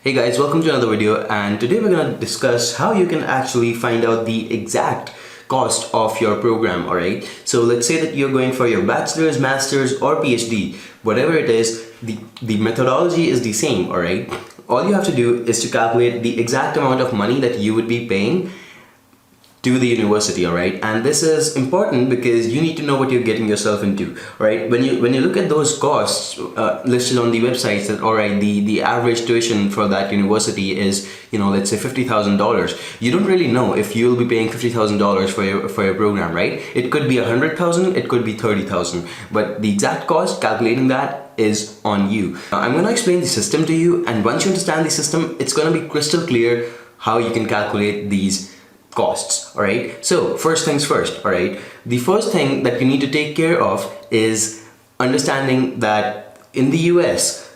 Hey guys, welcome to another video, and today we're going to discuss how you can actually find out the exact cost of your program. Alright, so let's say that you're going for your bachelor's, master's or PhD, whatever it is, the methodology is the same. Alright, all you have to do is to calculate the exact amount of money that you would be paying to the university. All right, and this is important because you need to know what you're getting yourself into. Right, when you look at those costs listed on the websites, that all right, the average tuition for that university is, let's say $50,000. You don't really know if you'll be paying $50,000 for your program, right? It could be 100,000, it could be 30,000, but the exact cost, calculating that, is on you. Now, I'm going to explain the system to you, and once you understand the system, it's going to be crystal clear how you can calculate these costs. All right, so first things first. All right, the first thing that you need to take care of is understanding that in the US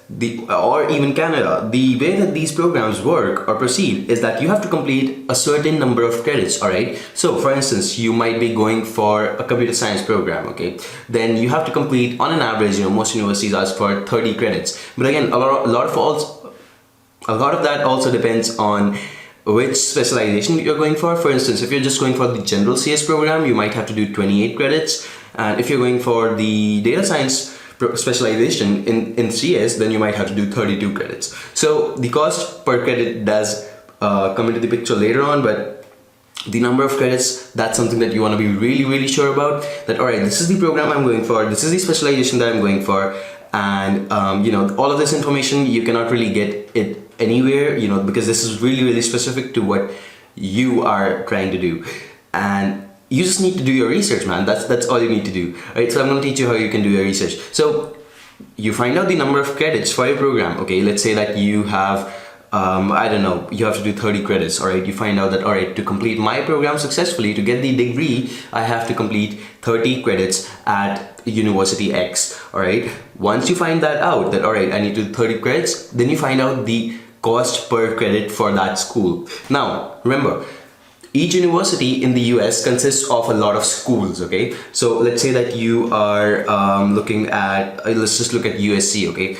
or even Canada, the way that these programs work or proceed is that you have to complete a certain number of credits. All right, so for instance, you might be going for a computer science program. Okay, then you have to complete, on an average, most universities ask for 30 credits, but again, a lot of that also depends on which specialization you're going for. For instance, if you're just going for the general CS program, you might have to do 28 credits, and if you're going for the data science specialization in CS, then you might have to do 32 credits. So the cost per credit does come into the picture later on, but the number of credits, that's something that you want to be really sure about. That all right, this is the program I'm going for, this is the specialization that I'm going for, and all of this information you cannot really get it anywhere, because this is really specific to what you are trying to do, and you just need to do your research, man. That's all you need to do. Right, so I'm going to teach you how you can do your research. So you find out the number of credits for your program. Okay, let's say that you have I don't know, you have to do 30 credits. All right, you find out that, all right, to complete my program successfully, to get the degree, I have to complete 30 credits at University X. All right, once you find that out, that all right, I need to do 30 credits, then you find out the cost per credit for that school. Now remember, each university in the US consists of a lot of schools. Okay, so let's say that you are looking at, let's just look at USC. Okay,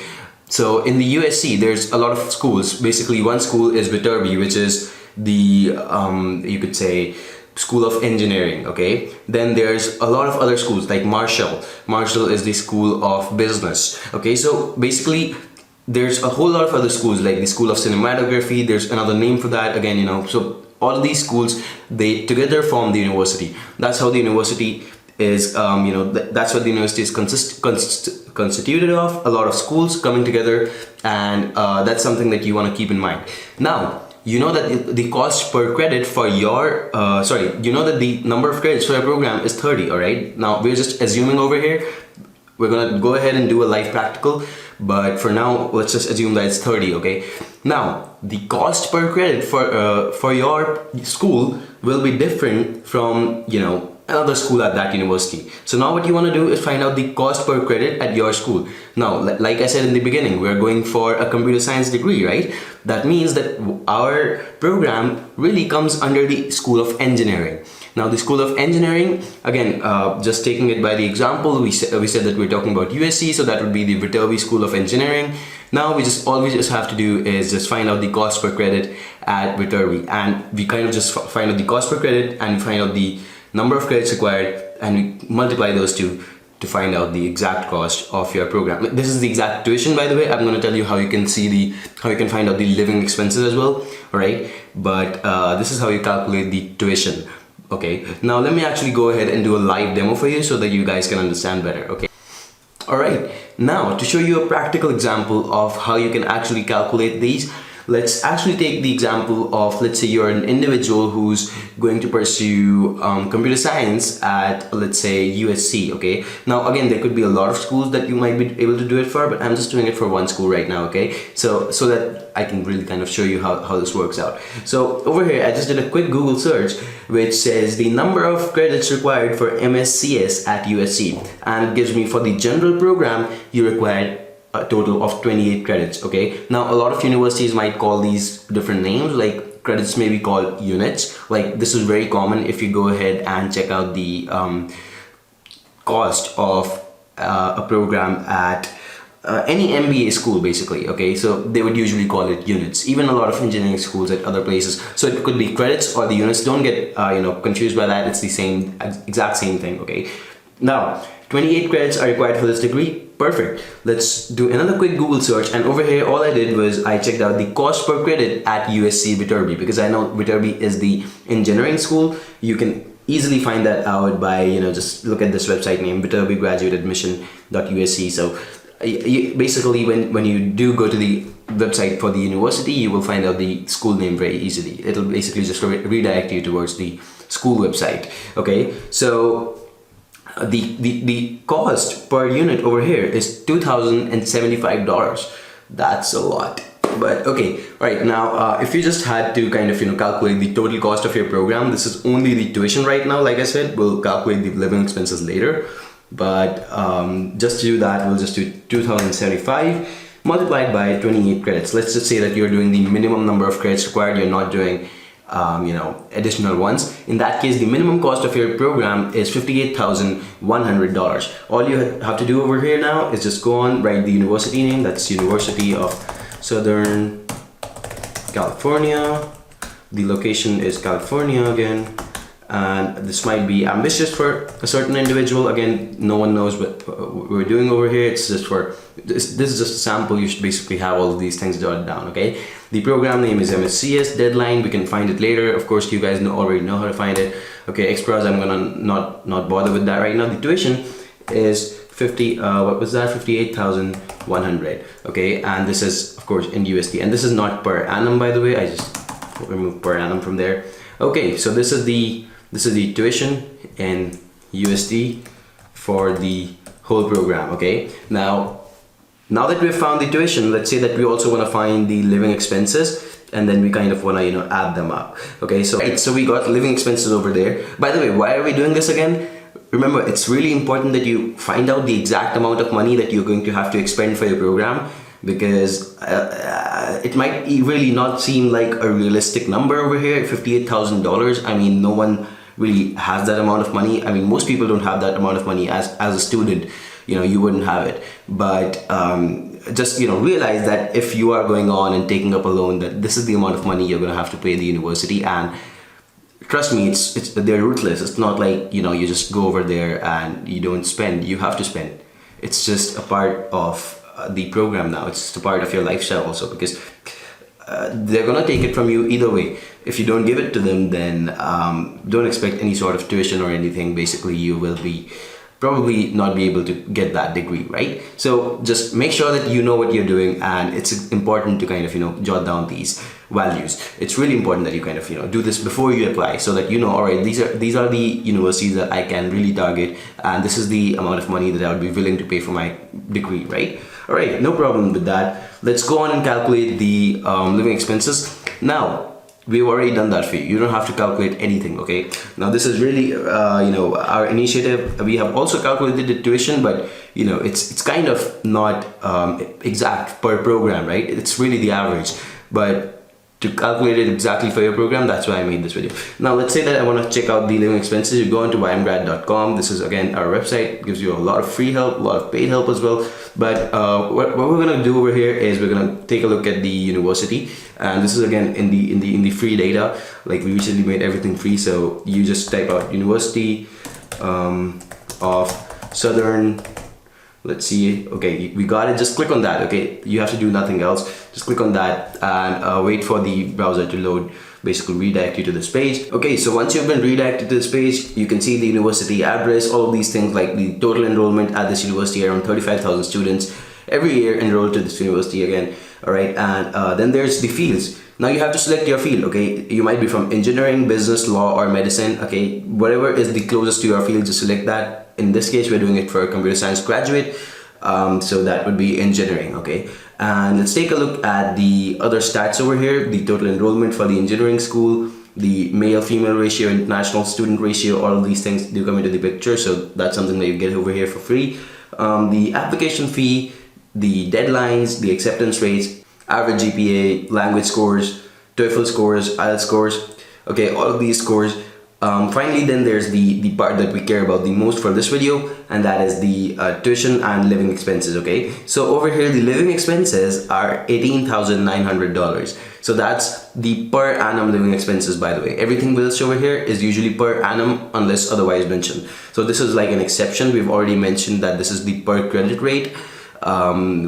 so in the USC, there's a lot of schools. Basically, one school is Viterbi, which is the you could say School of Engineering. Okay, then there's a lot of other schools like Marshall is the School of Business. Okay, so basically there's a whole lot of other schools like the School of Cinematography. There's another name for that again, so all of these schools, they together form the university. That's how the university is, that's what the university is constituted of, a lot of schools coming together, and that's something that you want to keep in mind. Now, you know that the cost per credit for your, that the number of credits for your program is 30, all right? Now, we're just assuming over here. We're gonna go ahead and do a live practical, but for now, let's just assume that it's 30, okay? Now, the cost per credit for your school will be different from, another school at that university. So now what you want to do is find out the cost per credit at your school. Now, like I said in the beginning, we're going for a computer science degree, right? That means that our program really comes under the School of Engineering. Now, the School of Engineering, again, just taking it by the example, we said that we're talking about USC, so that would be the Viterbi School of Engineering. Now, all we just have to do is just find out the cost per credit at Viterbi, and we kind of just find out the cost per credit, and we find out the number of credits required, and we multiply those two to find out the exact cost of your program. This is the exact tuition, by the way. I'm going to tell you how you can find out the living expenses as well. All right, but this is how you calculate the tuition. Okay, now let me actually go ahead and do a live demo for you so that you guys can understand better. Okay, all right, now to show you a practical example of how you can actually calculate these, let's actually take the example of, let's say you're an individual who's going to pursue computer science at, let's say, USC. Okay, now again, there could be a lot of schools that you might be able to do it for, but I'm just doing it for one school right now. Okay, so that I can really kind of show you how this works out. So over here, I just did a quick Google search which says the number of credits required for Mscs at USC, and it gives me, for the general program, you require a total of 28 credits. Okay, now a lot of universities might call these different names, like credits may be called units. Like, this is very common if you go ahead and check out the cost of a program at any MBA school basically, okay? So they would usually call it units, even a lot of engineering schools at other places. So it could be credits or the units. Don't get confused by that. It's the same, exact same thing, okay? Now, 28 credits are required for this degree. Perfect. Let's do another quick Google search, and over here all I did was I checked out the cost per credit at USC Viterbi, because I know Viterbi is the engineering school. You can easily find that out by just look at this website name, Viterbi Graduate Admission.usc. So basically when you do go to the website for the university, you will find out the school name very easily. It'll basically just redirect you towards the school website. Okay, so the cost per unit over here is $2,075. That's a lot. But okay, all right, now if you just had to kind of calculate the total cost of your program, this is only the tuition right now. Like I said, we'll calculate the living expenses later, but just to do that, we'll just do 2,075 multiplied by 28 credits. Let's just say that you're doing the minimum number of credits required. You're not doing additional ones. In that case, the minimum cost of your program is $58,100. All you have to do over here now is just go on, write the university name. That's University of Southern California. The location is California again, and this might be ambitious for a certain individual. Again, no one knows what we're doing over here. It's just for this is just a sample. You should basically have all of these things jotted down. Okay, the program name is Mscs. Deadline, we can find it later. Of course, you guys already know how to find it. Okay, extras, I'm gonna not bother with that right now. The tuition is 58,100. Okay, and this is of course in USD, and this is not per annum, by the way. I just remove per annum from there. Okay, so this is the tuition in USD for the whole program. Okay, now that we've found the tuition, let's say that we also want to find the living expenses, and then we kind of want to add them up. Okay, so we got living expenses over there. By the way, why are we doing this again? Remember, it's really important that you find out the exact amount of money that you're going to have to expend for your program, because it might really not seem like a realistic number over here. $58,000. I mean, no one really has that amount of money. I mean, most people don't have that amount of money as a student. You wouldn't have it. But just realize that if you are going on and taking up a loan, that this is the amount of money you're going to have to pay the university. And trust me, they're ruthless. It's not like you just go over there and you don't spend. You have to spend. It's just a part of the program now. It's just a part of your lifestyle also, because they're gonna take it from you either way. If you don't give it to them, then don't expect any sort of tuition or anything. Basically, you will be probably not be able to get that degree, right? So just make sure that you know what you're doing, and it's important to kind of jot down these values. It's really important that you kind of do this before you apply, so that all right, these are the universities that I can really target, and this is the amount of money that I would be willing to pay for my degree, right? All right, no problem with that. Let's go on and calculate the living expenses. Now, we've already done that for you. You don't have to calculate anything, okay? Now, this is really, our initiative. We have also calculated the tuition, but, it's kind of not exact per program, right? It's really the average. But to calculate it exactly for your program, that's why I made this video. Now, let's say that I want to check out the living expenses. You go on to ymgrad.com. This is, again, our website. It gives you a lot of free help, a lot of paid help as well. But what we're going to do over here is we're going to take a look at the university. And this is, again, in the free data. Like, we recently made everything free. So you just type out University of Southern. Let's see. Okay, we got it. Just click on that. Okay, you have to do nothing else. Just click on that and wait for the browser to load. Basically redirect you to this page. Okay, so once you've been redirected to this page, you can see the university address, all of these things, like the total enrollment at this university. Around 35,000 students every year enrolled to this university again. All right, and then there's the fields. Now you have to select your field. Okay, you might be from engineering, business, law, or medicine. Okay, whatever is the closest to your field, just select that. In this case, we're doing it for a computer science graduate, so that would be engineering. Okay, and let's take a look at the other stats over here. The total enrollment for the engineering school, the male-female ratio, international student ratio, all of these things do come into the picture. So that's something that you get over here for free. The application fee, the deadlines, the acceptance rates, average GPA, language scores, TOEFL scores, IELTS scores. Okay, all of these scores Finally, then there's the part that we care about the most for this video, and that is the tuition and living expenses. Okay, so over here the living expenses are $18,900. so that's the per annum living expenses. By the way, everything else over here is usually per annum unless otherwise mentioned. So this is like an exception. We've already mentioned that this is the per credit rate,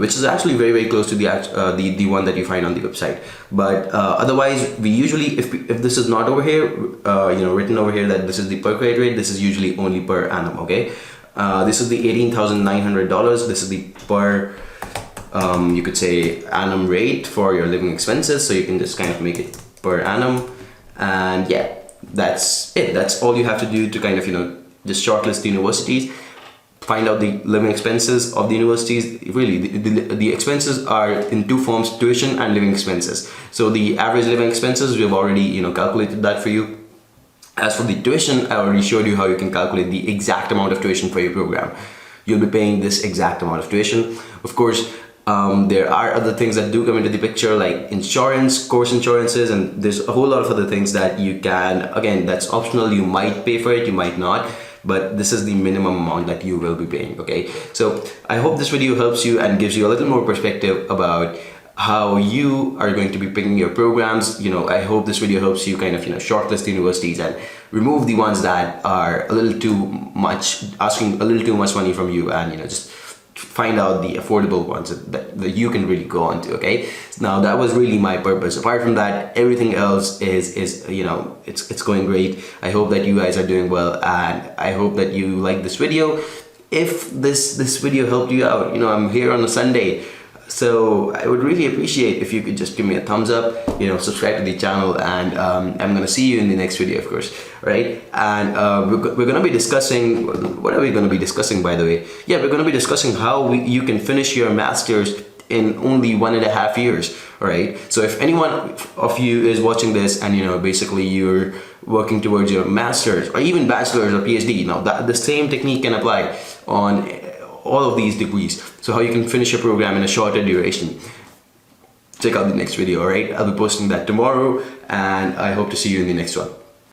which is actually very close to the one that you find on the website. But otherwise, we usually, if this is not over here, written over here that this is the per credit rate, this is usually only per annum. Okay, this is the $18,900. This is the per you could say annum rate for your living expenses. So you can just kind of make it per annum, and yeah, that's it. That's all you have to do to kind of just shortlist the universities. Find out the living expenses of the universities. Really, the expenses are in two forms: tuition and living expenses. So the average living expenses, we've already calculated that for you. As for the tuition, I already showed you how you can calculate the exact amount of tuition for your program. You'll be paying this exact amount of tuition. Of course, there are other things that do come into the picture, like insurance, course insurances, and there's a whole lot of other things that you can, again, that's optional. You might pay for it, you might not, but this is the minimum amount that you will be paying. Okay, so I hope this video helps you and gives you a little more perspective about how you are going to be picking your programs. I hope this video helps you kind of shortlist the universities and remove the ones that are a little too much, asking a little too much money from you, and just find out the affordable ones that you can really go on to. Okay, now that was really my purpose. Apart from that, everything else is it's going great. I hope that you guys are doing well, and I hope that you like this video. If this video helped you out, I'm here on a Sunday, so I would really appreciate if you could just give me a thumbs up, subscribe to the channel, and I'm gonna see you in the next video, of course, right? And we're gonna be discussing, what are we gonna be discussing, by the way? Yeah, we're gonna be discussing how you can finish your master's in only 1.5 years. All right, so if anyone of you is watching this and basically you're working towards your master's or even bachelor's or PhD, now the same technique can apply on all of these degrees. So how you can finish your program in a shorter duration. Check out the next video. All right, I'll be posting that tomorrow, and I hope to see you in the next one.